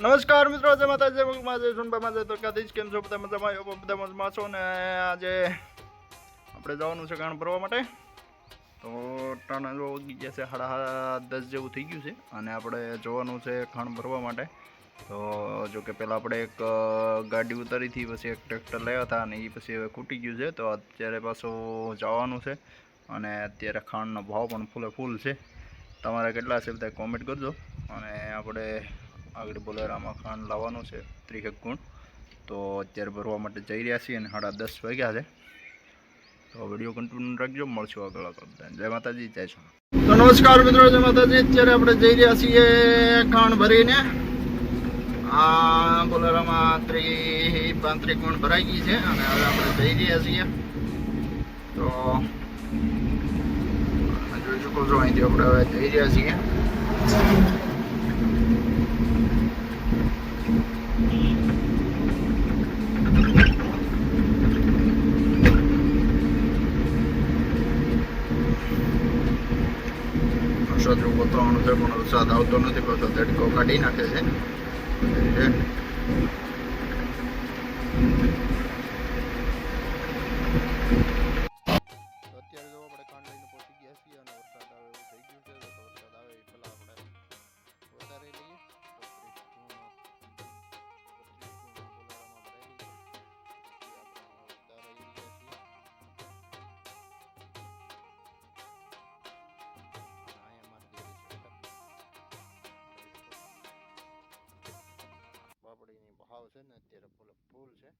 નમસ્કાર મિત્રો, જય માતાજી, જય મંગળમાં, જય સોનભાઈ, જય દ્વારકાધીશ. કેમ છો બધા? મજામાં? બધા મજામાં છો ને? આજે આપણે જવાનું છે ખાણ ભરવા માટે. તો ટાણા જો ઉગી ગયા છે, 10:30 જેવું થઈ ગયું છે અને આપણે જવાનું છે ખાણ ભરવા માટે. તો જો કે પહેલાં આપણે એક ગાડી ઉતારી હતી, પછી એક ટ્રેક્ટર લાવ્યા હતા અને એ પછી હવે ખૂટી ગયું છે. તો અત્યારે પાછું જવાનું છે અને અત્યારે ખાંડનો ભાવ પણ ફૂલે ફૂલ છે. તમારે કેટલા છે બધા કોમેન્ટ કરજો. અને આપણે આગળ બોલેરામાં ખાંડ લાવવાનું છે 30 ગુણ. તો અત્યારે ભરવા માટે જઈ રહ્યા છીએ અને 10:30 વાગ્યા છે. તો વિડીયો કન્ટિન્યુ રાખજો, મળશું આગળ. જય માતાજી, જય છો. તો નમસ્કાર મિત્રો, જય માતાજી. અત્યારે આપણે જઈ રહ્યા છીએ ખાંડ ભરીને. આ બોલેરામાં 35 ગુણ ભરાઈ ગઈ છે અને હવે આપણે જઈ રહ્યા છીએ. તો જોઈ શકો છો, અહીંથી આપણે હવે જઈ રહ્યા છીએ. વરસાદ ઉતરવાનું છે પણ વરસાદ આવતો નથી, પાછો તડકો કાઢી નાખે છે. અત્યારે જો આપણે ખાંડ લઈને પહોંચી ગયા છીએ અને વરસાદ આવે એવું થઈ ગયું છે. તો વરસાદ આવે એ પહેલાં આપણે વધારે લઈએ. બાપડીની ભાવ છે ને અત્યારે ફૂલ છે.